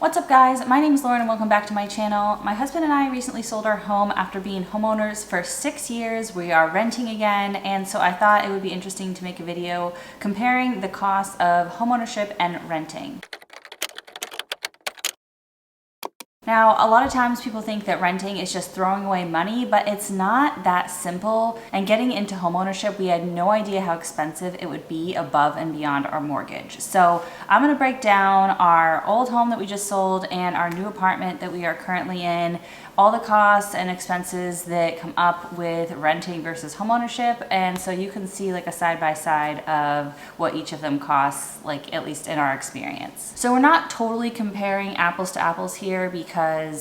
What's up guys, my name is Lauren and welcome back to my channel. My husband and I recently sold our home after being homeowners for 6 years. We are renting again, and so I thought it would be interesting to make a video comparing the cost of homeownership and renting. Now, a lot of times people think that renting is just throwing away money, but it's not that simple. And getting into homeownership, we had no idea how expensive it would be above and beyond our mortgage. So I'm gonna break down our old home that we just sold and our new apartment that we are currently in, all the costs and expenses that come up with renting versus homeownership. And so you can see like a side-by-side of what each of them costs, like at least in our experience. So we're not totally comparing apples to apples here because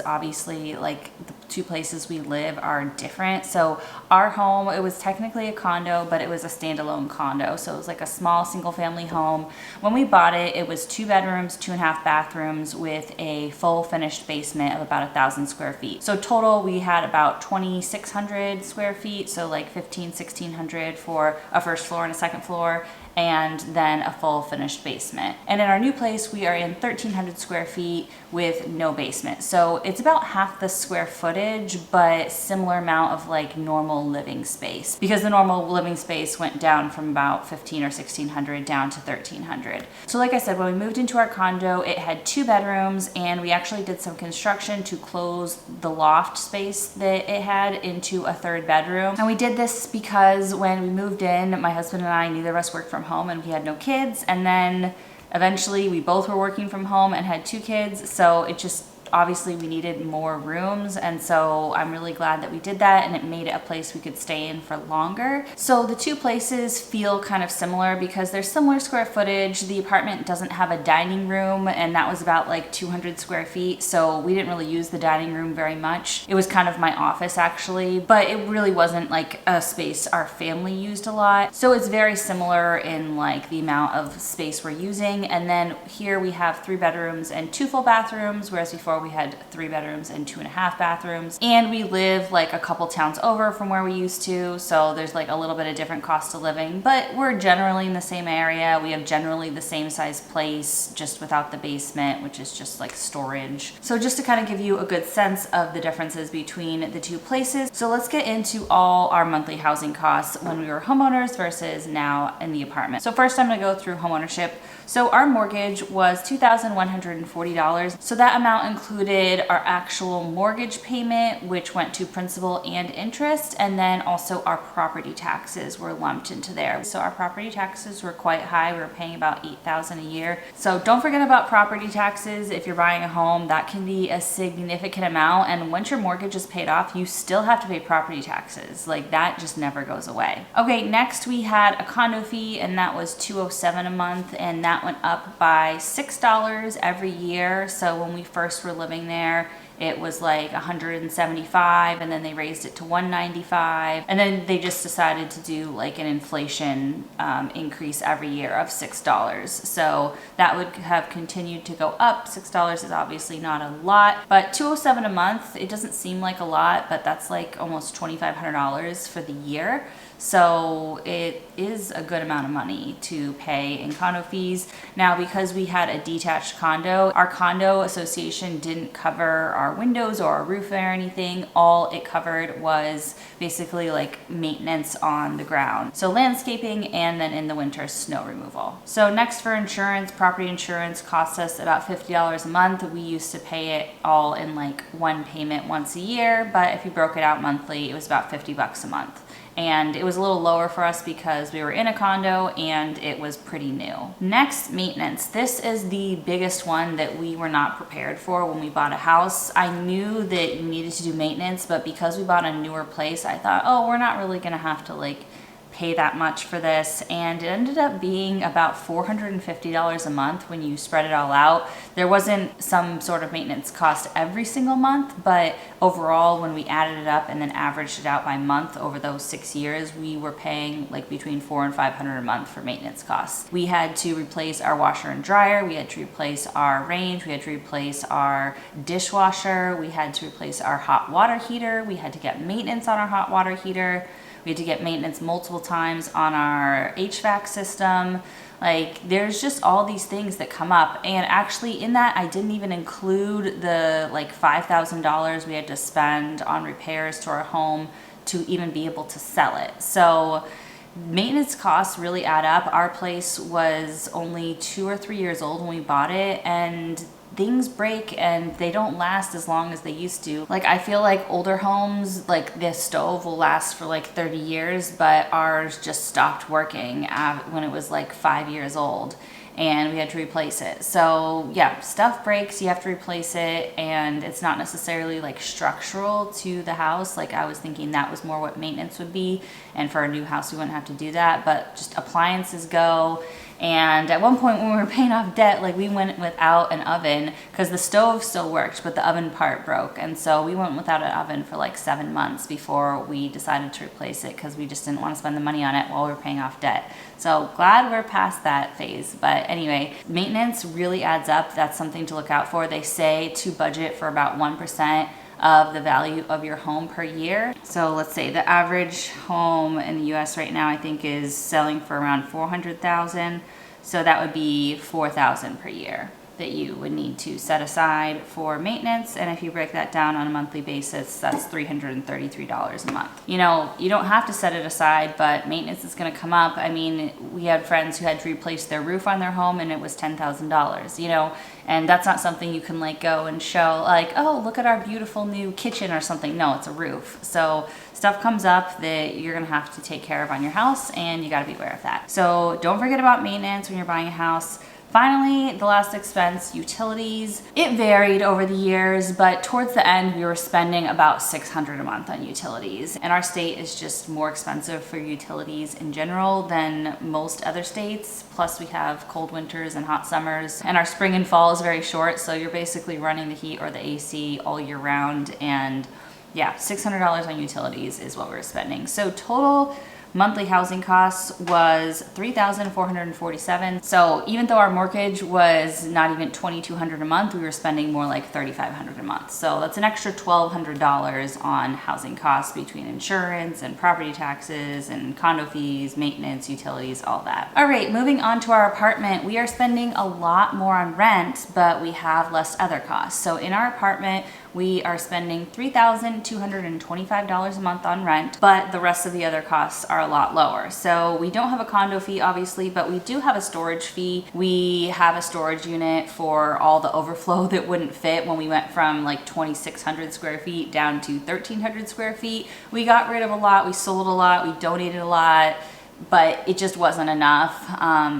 obviously like the two places we live are different. So our home, it was technically a condo, but it was a standalone condo. So it was like a small single family home. When we bought it, it was 2 bedrooms, 2.5 bathrooms with a full finished basement of about 1,000 square feet. So total we had about 2,600 square feet. So like 1,600 for a first floor and a second floor, and then a full finished basement. And in our new place, we are in 1,300 square feet with no basement. So it's about half the square footage, but similar amount of like normal living space, because the normal living space went down from about 1,500 or 1,600 down to 1,300. So like I said, when we moved into our condo, it had 2 bedrooms, and we actually did some construction to close the loft space that it had into a 3rd bedroom. And we did this because when we moved in, my husband and I, neither of us worked from home and we had no kids, and then eventually we both were working from home and had 2 kids, so it just obviously we needed more rooms, and so I'm really glad that we did that, and it made it a place we could stay in for longer. So the two places feel kind of similar because there's similar square footage. The apartment doesn't have a dining room, and that was about like 200 square feet, so we didn't really use the dining room very much. It was kind of my office actually, but it really wasn't like a space our family used a lot. So it's very similar in like the amount of space we're using. And then here we have 3 bedrooms and 2 full bathrooms, whereas before we had 3 bedrooms and 2.5 bathrooms. And we live like a couple towns over from where we used to, so there's like a little bit of different cost of living, but we're generally in the same area. We have generally the same size place, just without the basement, which is just like storage. So just to kind of give you a good sense of the differences between the two places. So let's get into all our monthly housing costs when we were homeowners versus now in the apartment. So first I'm gonna go through homeownership. So our mortgage was $2,140. So that amount included our actual mortgage payment, which went to principal and interest, and then also our property taxes were lumped into there. So our property taxes were quite high. We were paying about $8,000 a year. So don't forget about property taxes. If you're buying a home, that can be a significant amount. And once your mortgage is paid off, you still have to pay property taxes. Like that just never goes away. Okay, next we had a condo fee, and that was $207 a month, and that went up by $6 every year. So when we first were living there, it was like $175, and then they raised it to $195, and then they just decided to do like an inflation increase every year of $6. So that would have continued to go up. $6 is obviously not a lot, but $207 a month, it doesn't seem like a lot, but that's like almost $2,500 for the year. So it is a good amount of money to pay in condo fees. Now, because we had a detached condo, our condo association didn't cover our windows or our roof or anything. All it covered was basically like maintenance on the ground. So landscaping, and then in the winter, snow removal. So next for insurance, property insurance cost us about $50 a month. We used to pay it all in like one payment once a year, but if you broke it out monthly, it was about $50 a month. And it was a little lower for us because we were in a condo and it was pretty new. Next, maintenance. This is the biggest one that we were not prepared for when we bought a house. I knew that you needed to do maintenance, but because we bought a newer place, I thought, oh, we're not really gonna have to like pay that much for this, and it ended up being about $450 a month when you spread it all out. There wasn't some sort of maintenance cost every single month, but overall when we added it up and then averaged it out by month over those 6 years, we were paying like between $400 and $500 a month for maintenance costs. We had to replace our washer and dryer, we had to replace our range, we had to replace our dishwasher, we had to replace our hot water heater, we had to get maintenance on our hot water heater, we had to get maintenance multiple times on our HVAC system. Like there's just all these things that come up. And actually in that, I didn't even include the like $5,000 we had to spend on repairs to our home to even be able to sell it. So maintenance costs really add up. Our place was only 2 or 3 years old when we bought it, and things break and they don't last as long as they used to. Like I feel like older homes, like the stove will last for like 30 years, but ours just stopped working when it was like 5 years old, and we had to replace it. So yeah, stuff breaks, you have to replace it, and it's not necessarily like structural to the house. Like I was thinking that was more what maintenance would be, and for a new house we wouldn't have to do that, but just appliances go. And at one point when we were paying off debt, like we went without an oven because the stove still worked, but the oven part broke. And so we went without an oven for like 7 months before we decided to replace it because we just didn't want to spend the money on it while we were paying off debt. So glad we're past that phase. But anyway, maintenance really adds up. That's something to look out for. They say to budget for about 1% of the value of your home per year. So let's say the average home in the US right now I think is selling for around 400,000. So that would be 4,000 per year that you would need to set aside for maintenance. And if you break that down on a monthly basis, that's $333 a month. You know, you don't have to set it aside, but maintenance is gonna come up. I mean, we had friends who had to replace their roof on their home and it was $10,000, you know, and that's not something you can like go and show like, oh, look at our beautiful new kitchen or something. No, it's a roof. So stuff comes up that you're gonna have to take care of on your house, and you gotta be aware of that. So don't forget about maintenance when you're buying a house. Finally, the last expense, utilities. It varied over the years, but towards the end, we were spending about $600 a month on utilities. And our state is just more expensive for utilities in general than most other states. Plus we have cold winters and hot summers, and our spring and fall is very short. So you're basically running the heat or the AC all year round. And yeah, $600 on utilities is what we were spending. So total monthly housing costs was $3,447. So even though our mortgage was not even $2,200 a month, we were spending more like $3,500 a month. So that's an extra $1,200 on housing costs between insurance and property taxes and condo fees, maintenance, utilities, all that. All right, moving on to our apartment. We are spending a lot more on rent, but we have less other costs. So in our apartment, we are spending $3,225 a month on rent, but the rest of the other costs are a lot lower. So we don't have a condo fee, obviously, but we do have a storage fee. We have a storage unit for all the overflow that wouldn't fit when we went from like 2,600 square feet down to 1,300 square feet. We got rid of a lot, we sold a lot, we donated a lot, but it just wasn't enough.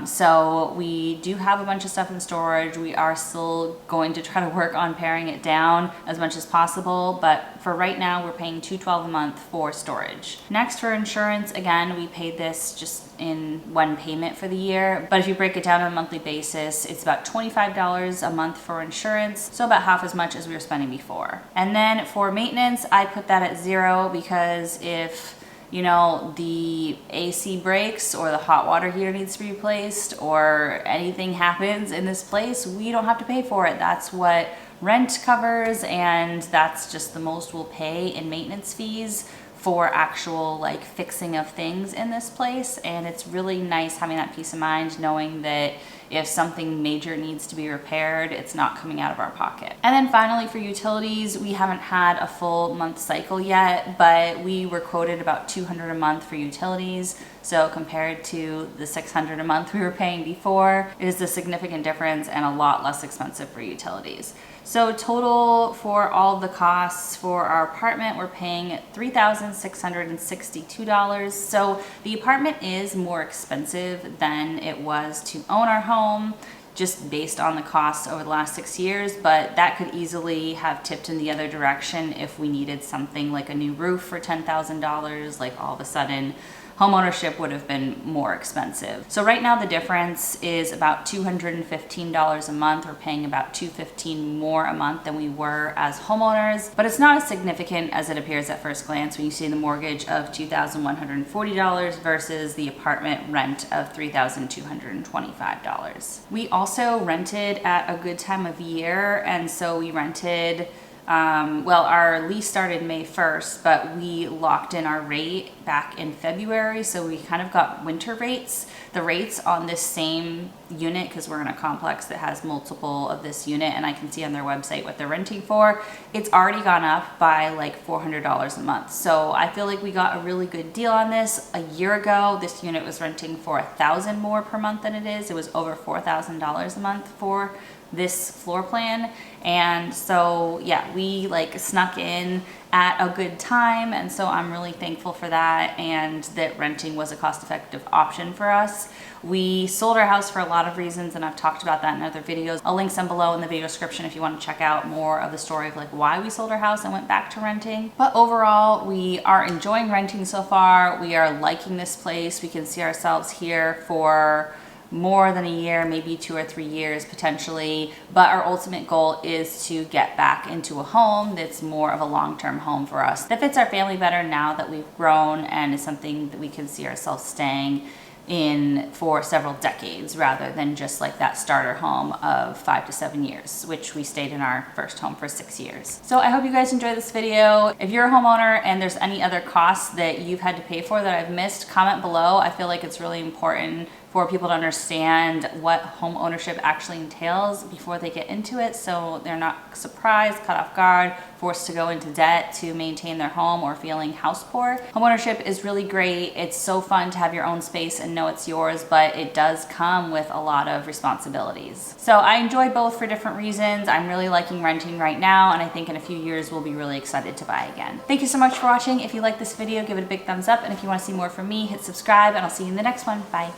So we do have a bunch of stuff in storage. We are still going to try to work on paring it down as much as possible, but for right now we're paying $212 a month for storage. Next, for insurance, again, we paid this just in one payment for the year, but if you break it down on a monthly basis, it's about $25 a month for insurance, so about half as much as we were spending before. And then for maintenance, I put that at $0 because if you know, the AC breaks or the hot water heater needs to be replaced or anything happens in this place, we don't have to pay for it. That's what rent covers, and that's just the most we'll pay in maintenance fees for actual like fixing of things in this place. And it's really nice having that peace of mind knowing that if something major needs to be repaired, it's not coming out of our pocket. And then finally for utilities, we haven't had a full month cycle yet, but we were quoted about $200 a month for utilities. So compared to the $600 a month we were paying before, it is a significant difference and a lot less expensive for utilities. So total for all the costs for our apartment, we're paying $3,662. So the apartment is more expensive than it was to own our home, just based on the costs over the last 6 years, but that could easily have tipped in the other direction if we needed something like a new roof for $10,000, like all of a sudden homeownership would have been more expensive. So right now the difference is about $215 a month. We're paying about $215 more a month than we were as homeowners, but it's not as significant as it appears at first glance when you see the mortgage of $2,140 versus the apartment rent of $3,225. We also rented at a good time of year, and so we rented Well, our lease started May 1st, but we locked in our rate back in February, so we kind of got winter rates. The rates on this same unit, because we're in a complex that has multiple of this unit, and I can see on their website what they're renting for, it's already gone up by like $400 a month. So I feel like we got a really good deal on this. A year ago, this unit was renting for $1,000 more per month than it is. It was over $4,000 a month for this floor plan. And so yeah, we like snuck in at a good time, and so I'm really thankful for that, and that renting was a cost-effective option for us. We sold our house for a lot of reasons, and I've talked about that in other videos. I'll link some below in the video description if you want to check out more of the story of like why we sold our house and went back to renting. But overall, we are enjoying renting so far. We are liking this place. We can see ourselves here for more than a year, maybe 2 or 3 years potentially, but our ultimate goal is to get back into a home that's more of a long-term home for us, that fits our family better now that we've grown, and is something that we can see ourselves staying in for several decades, rather than just like that starter home of 5 to 7 years, which we stayed in our first home for 6 years. So I hope you guys enjoyed this video. If you're a homeowner and there's any other costs that you've had to pay for that I've missed, comment below. I feel like it's really important for people to understand what home ownership actually entails before they get into it, so they're not surprised, caught off guard, forced to go into debt to maintain their home, or feeling house poor. Homeownership is really great. It's so fun to have your own space and know it's yours, but it does come with a lot of responsibilities. So I enjoy both for different reasons. I'm really liking renting right now, and I think in a few years we'll be really excited to buy again. Thank you so much for watching. If you like this video, give it a big thumbs up, and if you want to see more from me, hit subscribe, and I'll see you in the next one. Bye.